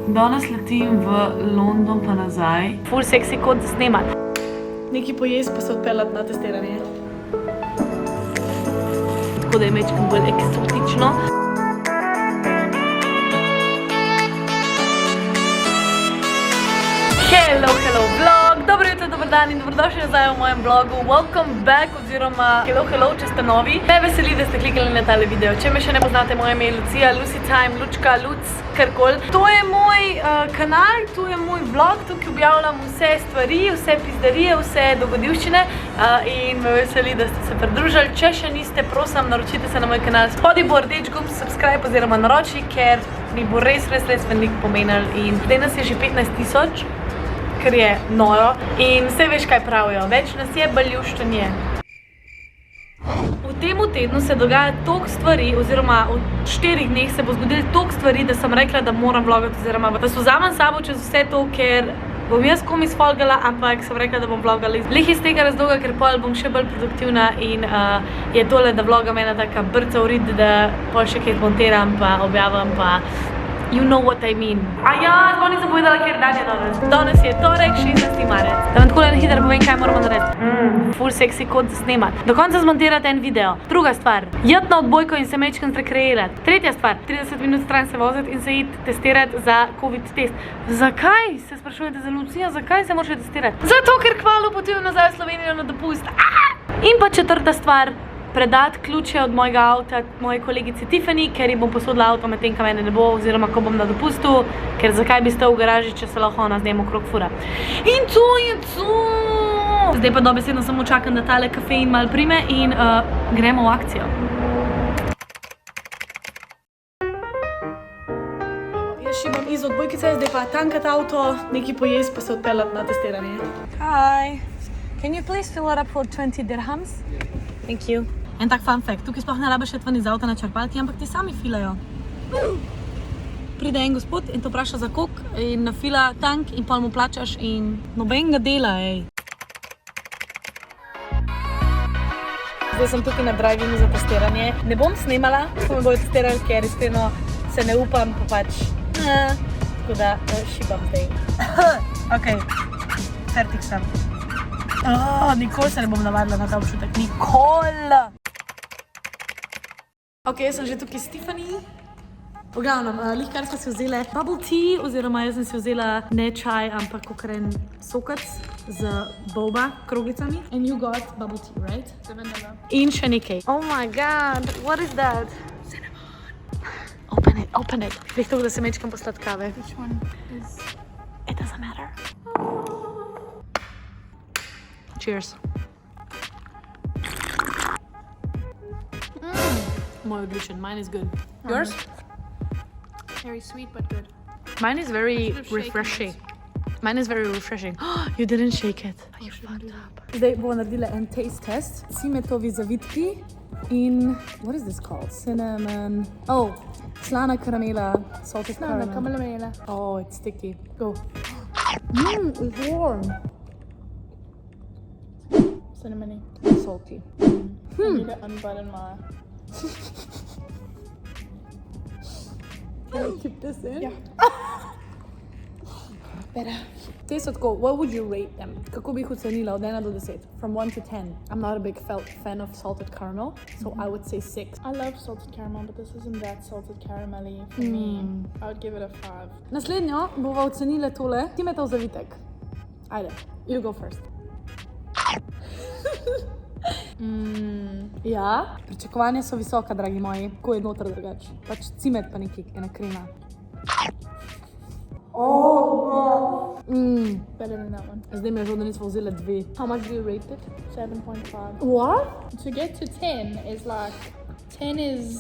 Danes letim v London pa nazaj. Ful seksi kot za snemat. Nekaj pojesti pa se odpeljati na testiranje. Tako da je mečkam bolj eksotično. Hello vlog! Dobro jutro, dober dan in dobrodošli nazaj v mojem vlogu. Welcome back oziroma hello, če ste novi. Me veseli, da ste klikali na tale video. Če me še ne poznate, moje ime je Lucija, Lucy Time, Lučka, Luc, karkoli. To je moj kanal, tu je moj vlog, tukaj objavljam vse stvari, vse pizdarije, vse dogodivščine in me veseli, da ste se pridružili. Če še niste, prosim, naročite se na moj kanal. Spodaj bo rdeč gumb subscribe oziroma naroči, ker mi bo res veliko pomenil in zdaj nas je že 15 000. Ker je noro in vse veš, kaj pravijo. Več nas je, baljuščen je. V tem tednu se dogaja toliko stvari, oziroma v 4 dneh se bo zgodilo toliko stvari, da sem rekla, da moram vlogati, oziroma da se vzamem sabo čez vse to, ker bom jaz komi sfolgala, ampak sem rekla, da bom vlogala. Lih iz tega razloga, ker pol bom še bolj produktivna in je tole, da vlogam ena taka brca urid, da pol še kaj montiram, pa objavim, pa you know what I mean. Sploh nisem povedala, ker dan je danes. Danes je torek, 16. marec. Da vam tako na hitro povem, kaj moramo narediti. Ful seksi kot za snemat. Do konca zmontirati en video. Druga stvar, jeti na odbojko in se mečkam zrekreirati. Tretja stvar, 30 minut stran se voziti in se iti testirati za COVID test. Zakaj? Se sprašujete za Lucijo, zakaj se moraš testirati? Zato, ker kmalu potujem nazaj v Slovenijo na dopust. In pa četrta stvar, predati ključe od mojega avta moji kolegici Tiffany, ker ji bom posodila avto med tem, ka mene ne bo, oziroma ko bom na dopustu, ker zakaj bi stal v garaži, če se lahko ona z njim okrog fura. In to je to! Zdaj pa dobesedno samo čakam, da tale kafein malo prime in gremo v akcijo. Jaz šibam iz odbojkice, zdaj pa tankat avto, nekaj pojesti pa se odpeljati na testiranje. Hi! Can you please fill it up for 20 dirhams? Thank you. En tak fun fact, tukaj sploh ne rabiš iti ven iz avta na črpalki, ampak ti sami filajo. Pride en gospod in to vpraša za kok in nafila tank in pol mu plačaš in nobenega dela, ej. Zdaj sem tukaj na drive-inu za testiranje. Ne bom snemala, ko me bojo testirali, ker iskreno se ne upam, pa pač tako da šibam zdaj. Ok, fertik sem. Nikoli se ne bom navadila na ta občutek, nikoli! Ok, jaz sem že tukaj s Tiffany. V glavnem, lihkar smo si vzeli bubble tea, oziroma jaz sem si vzela ne čaj, ampak kokren sokac z boba kroglicami. And you got bubble tea, right? Vanilla. In še nekaj. Oh my god, what is that? Cinnamon. Open it. Vih to, da se mečkam posladkave. Which one is? It doesn't matter. Cheers. Moj odličen, mine is good. Yours? Very sweet but good. Mine is very refreshing. Mine is very refreshing. You didn't shake it. You fucked up. Zdaj bomo naredili en taste test. Cimetovi zavitki in what is this called? Cinnamon. Oh, slana karamela. Salted caramel. Slana karamela. Oh, it's sticky. Go. It's warm. Cinnamony. Salty. I need to unbutton my... Can I keep this in? Yeah. Better. Te so tako, what would you rate them? Kako bi jih ocenila od 1 do 10? From 1 to 10. I'm not a big fan of salted caramel, so I would say 6. I love salted caramel, but this isn't that salted caramelly for me. I would give it a 5. Naslednjo bova ocenila tole. Cimetov zavitek. Ajde, you go first. Ja, pričakovanja so visoka, dragi moji. Ko je noter drugače. Pač cimet pa nekaj, ena krema. Better than that one. Zdaj mi je žal, da nismo vzeli 2. How much do you rate it? 7.5. What? To get to 10 is like... 10 is...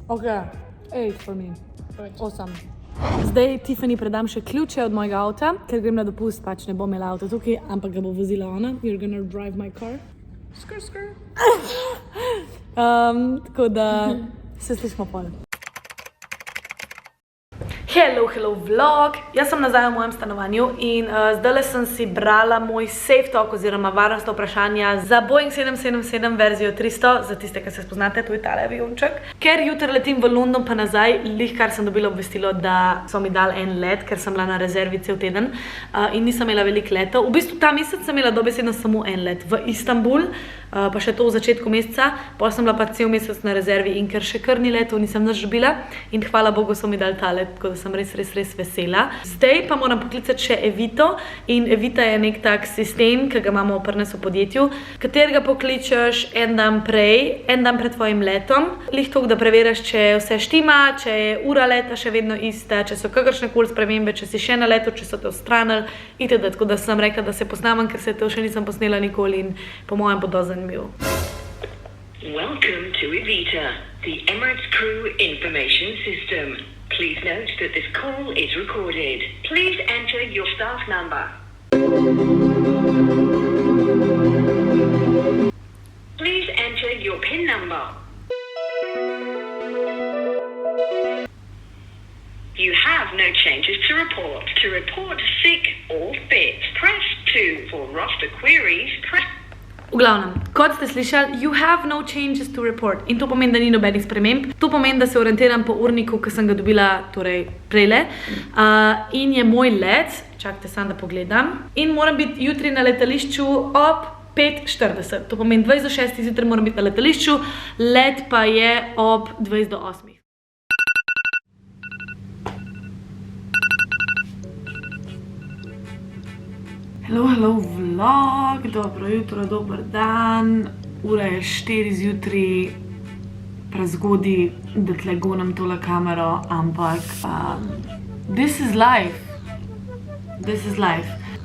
Ok, 8 for me. Good. 8. Zdaj Tiffany predam še ključe od mojega avta, ker grem na dopust, pač ne bom imela avto tukaj, ampak ga bo vozila ona. You're gonna drive my car. Skr. Tako da se slišimo pol. Hello vlog! Jaz sem nazaj v mojem stanovanju in zdajle sem si brala moj safe talk oziroma varnostna vprašanja za Boeing 777 verzijo 300, za tiste, ki se spoznate, to je tale avionček. Ker jutri letim v London pa nazaj, kar sem dobila obvestilo, da so mi dali en let, ker sem bila na rezervi cel teden in nisem imela veliko letov. V bistvu ta mesec sem imela dobesedno samo en let v Istanbul, pa še to v začetku meseca, potem sem bila pa cel mesec na rezervi in ker še kar ni letov, nisem nič dobila in hvala Bogu so mi dali ta let, tako da sem res vesela. Zdaj pa moram poklicati še Evito in Evita je nek tak sistem, ki ga imamo pri nas v podjetju, katerega pokličeš en dan pred tvojim letom, toliko, da preveriš, če vse štima, če je ura leta še vedno ista, če so kakršnekoli spremembe, če si še na letu, če so te odstranili itd. Tako da sem rekla, da se posnamem, ker se to še nisem posnela nikoli in po mojem bo dosti zanimivo. Welcome to Evita, the Emirates Crew Information System. Please note that this call is recorded. Please enter your staff number. Please enter your PIN number. You have no changes to report. To report sick or fit, press 2. For roster queries, press... V glavnem, kot ste slišali, you have no changes to report. In to pomeni, da ni nobenih sprememb. To pomeni, da se orientiram po urniku, ki sem ga dobila torej prejle. In je moj let, čakajte samo da pogledam, in moram biti jutri na letališču ob 5:40. To pomeni 20:06 zjutraj moram biti na letališču, let pa je ob 7:50. Hello vlog, dobro jutro, dober dan, ura je 4 zjutraj, prezgodaj, da tle gonem tole kamero, ampak this is life.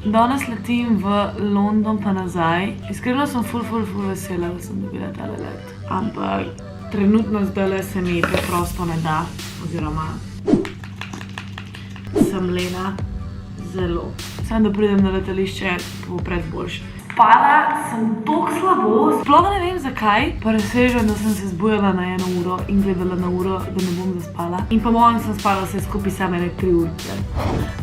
Danes letim v London pa nazaj, iskreno sem ful vesela, da sem dobila tale let, ampak trenutno zdajle se mi preprosto ne da, oziroma sem lena zelo. Sem da pridem na letališče, bo pred boljše. Spala sem toliko slabo, sploh ne vem zakaj, pa presežem, da sem se zbujala na 1 uro in gledala na uro, da ne bom zaspala. In po mojem sem spala vse skupaj same 3 ure.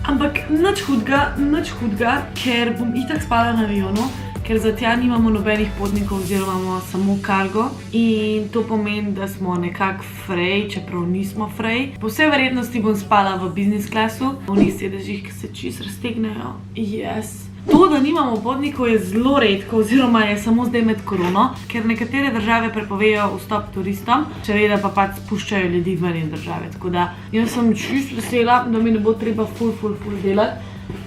Ampak nič hudega, ker bom itak spala na avionu, ker za tja nimamo nobenih potnikov oziroma imamo samo kargo in to pomeni, da smo nekako frej, čeprav nismo frej. Po vsej verjetnosti bom spala v business classu, v njih sedežih, ki se čisto raztegnejo. To, da nimamo potnikov, je zelo redko oziroma je samo zdaj med korono, ker nekatere države prepovejo vstop turistom, seveda pa pač spuščajo ljudi ven iz države. Tako da jaz sem čisto vesela, da mi ne bo treba ful delati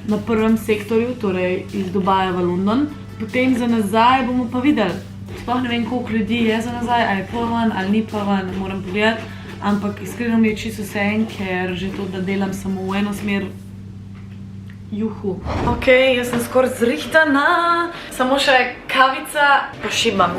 na prvem sektorju, torej iz Dubaja v London. Potem za nazaj bomo pa videli. Sploh ne vem, koliko ljudi je za nazaj, ali je poln ali ni poln, moram pogledati. Ampak iskreno mi je čisto vseeno, ker že to, da delam samo v eno smer, juhu. Ok, jaz sem skoraj zrihtana, samo še kavica, pa šibam.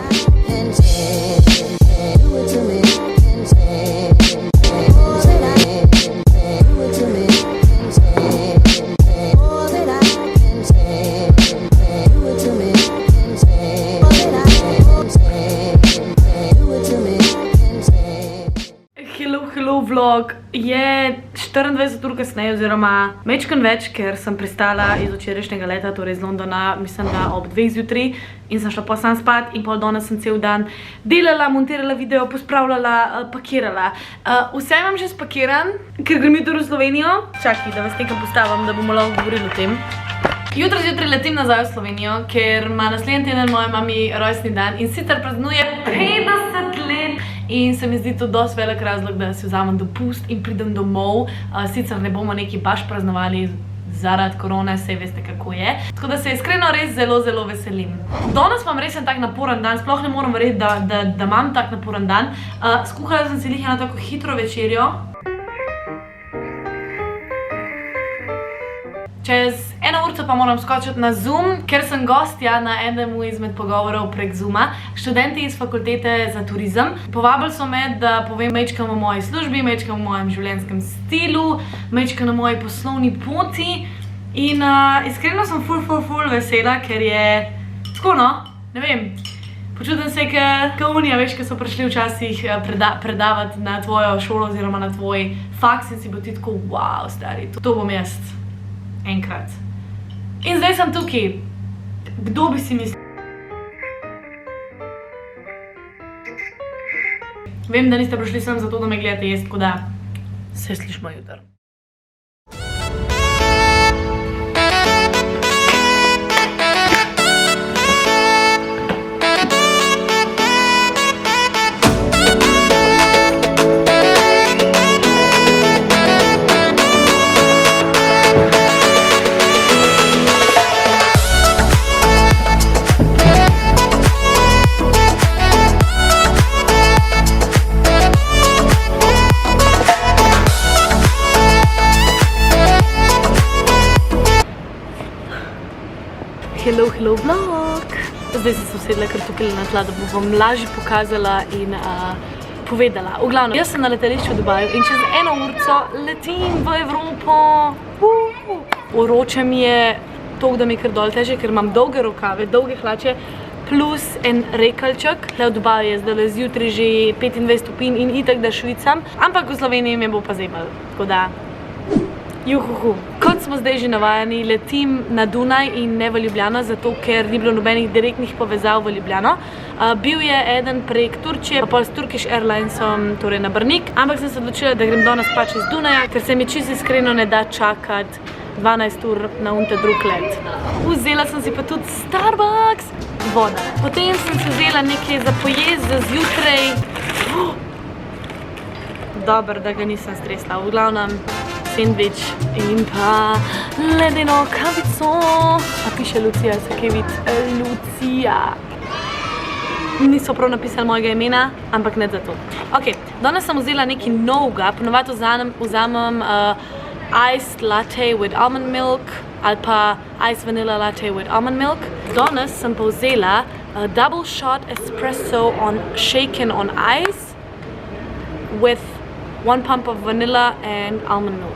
Vlog je 24 ur kasneje oziroma mečken več, ker sem pristala iz včerajšnjega leta, torej iz Londona, mislim, da ob 2 zjutraj in sem šla pa sam spat in pol danes sem cel dan delala, montirala video, pospravljala, pakirala. Vse imam že spakiran, ker grem jutri v Slovenijo. Čakaj, da vas nekam postavim, da bomo lahko govorili o tem. Jutri zjutraj letim nazaj v Slovenijo, ker ima naslednji teden moja mami rojstni dan in sicer praznuje 50 let. In se mi zdi to dosti velik razlog, da si vzamem dopust in pridem domov. Sicer ne bomo neki baš praznovali zaradi korone, saj veste kako je. Tako da se iskreno res zelo veselim. Danes imam res en tak naporen dan, sploh ne moram verjeti, da imam tak naporen dan. Skuhala sem si ena tako hitro večerjo. Čez 1 urco pa moram skočiti na Zoom, ker sem gostja na enemu izmed pogovorov prek Zooma. Študenti iz fakultete za turizem. Povabili so me, da povem majčkeno o moji službi, majčkeno o mojem življenjskem stilu, majčkeno o moji poslovni poti. In iskreno sem ful vesela, ker je tako, no, ne vem. Počutim se, kot unija, veš, ki so prišli včasih predavati na tvojo šolo oziroma na tvoj faks in si bo ti tako, wow, stari, to bom jaz enkrat. In zdaj sem tukaj. Kdo bi si mislil? Vem, da niste prišli sem zato, da me gledate jaz, tako da se slišimo jutri. Hello vlog! Zdaj sem se usedla kar tukaj na tla, da bom lažje pokazala in povedala. V glavnem, jaz sem na letališču v Dubaju in čez 1 urco letim v Evropo. Oroče mi je toliko, da mi je kar dol teže, ker imam dolge rokave, dolge hlače, plus en rekalček. Tle v Dubaju je zdaj zjutraj že 25 stopinj in itak da švicam, ampak v Sloveniji me bo pa zebal, tako da juhuhu. Kot smo zdaj že navajeni, letim na Dunaj in ne v Ljubljano, zato ker ni bilo nobenih direktnih povezav v Ljubljano. Bil je eden prek Turčije, pa s Turkish Airlinesom, torej na Brnik, ampak sem se odločila, da grem danes pač iz Dunaja, ker se mi čisto iskreno ne da čakati 12 ur na unte drug let. Vzela sem si pa tudi Starbucks, voda. Potem sem si vzela nekaj za pojest za zjutraj. Dobro, da ga nisem stresla. V glavnem, sendvič in pa ledeno kavico. A piše Lucija, se kaj vidi? Lucija. Niso prav napisali mojega imena, ampak ne zato. Ok, danes sem vzela nekaj novega, ponovadi vzamem iced latte with almond milk ali pa iced vanilla latte with almond milk. Danes sem pa vzela double shot espresso shaken on ice with 1 pump of vanilla and almond milk.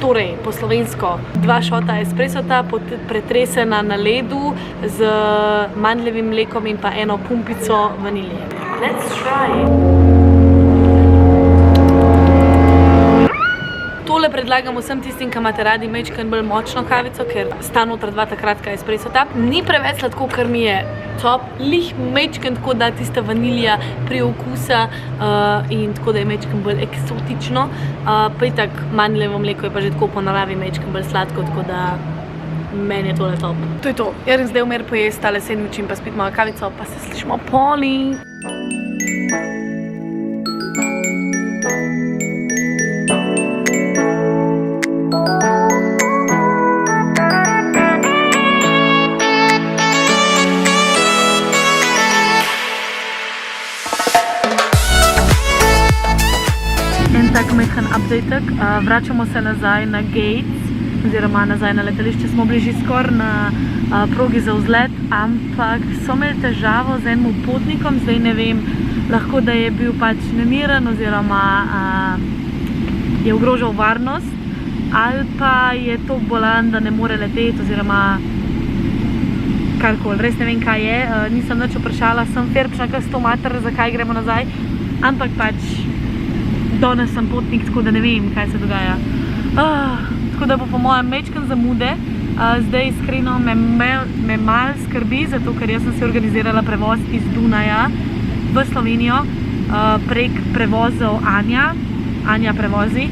Torej, po slovensko, 2 šota espresota, pretresena na ledu z mandljevim mlekom in pa 1 pumpico vanilije. Let's try! Tole predlagam vsem tistim, ki imate radi majčkeno bolj močno kavico, ker sta noter 2 ta kratka espresota. Ni preveč sladko, ker mi je top, lih majčkeno tako da tista vanilija priokusa in tako da je majčkeno bolj eksotično. Pa itak mandljevo mleko je pa že tako po naravi majčkeno bolj sladko, tako da meni je tole top. To je to. Jaz grem zdaj vmer pojesti tale sendvič in pa spit mojo kavico, pa se slišimo poli. Tak majhen updatek. Vračamo se nazaj na Gates, oziroma nazaj na letališče. Smo bili že skoraj na progi za vzlet, ampak so imeli težavo z enim potnikom, zdaj ne vem, lahko da je bil pač nemiren oziroma je ogrožal varnost, ali pa je to bolan, da ne more leteti oziroma karkoli, res ne vem kaj je, nisem nič vprašala, sem ferpčna kar s to mater, zakaj gremo nazaj, ampak pač danes sem potnik, tako da ne vem, kaj se dogaja. Tako da bo po mojem majčkeno zamude. Zdaj iskreno me malo skrbi, zato ker jaz sem si organizirala prevoz iz Dunaja v Slovenijo prek prevozov Anja prevozi.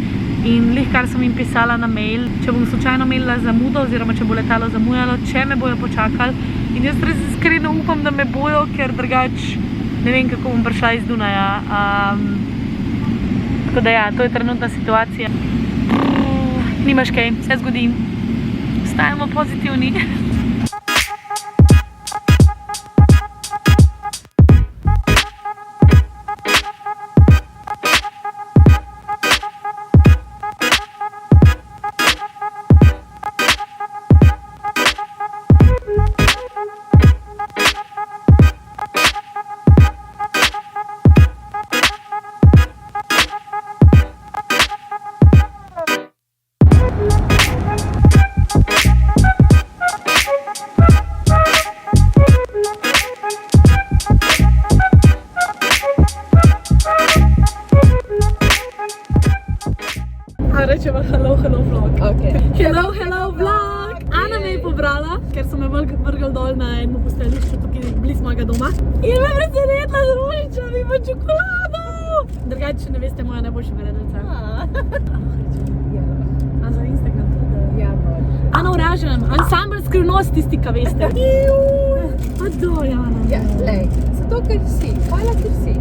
In lih kar sem jim pisala na mail, če bom slučajno imela zamudo oziroma če bo letalo zamujalo, če me bojo počakali. In jaz res iskreno upam, da me bojo, ker drugač ne vem, kako bom prišla iz Dunaja. Tako da ja, to je trenutna situacija. Nimaš kaj, vse zgodi. Ostajamo pozitivni. A rečeva hello vlog. Okay. Hello vlog. Ana me je pobrala, ker so me vrgli dol na enem postajališču tukaj blizu mojega doma. In me presenetila z rožičami v čokolado. Drugače, če ne veste, moja najboljša verednica. A za Instagram tudi? Ja, boš. Ana Oražen, ansambl Skrivnost, tisti, ki veste. Adoj, Ana. Ja, lej, zato ker si, hvala, ker si.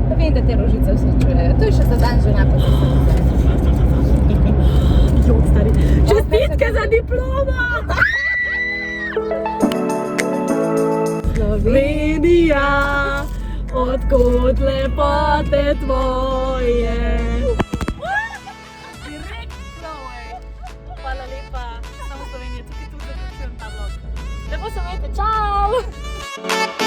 Da vem, da te rožice vsi čujejo. To je še za dan žena, pa se Jok, stari. Čestitke za diplomo! Slovenija, odkot lepote tvoje. Hvala lepa. Samo Slovenija, tukaj zaključujem ta vlog. Lepo se imejte, čau!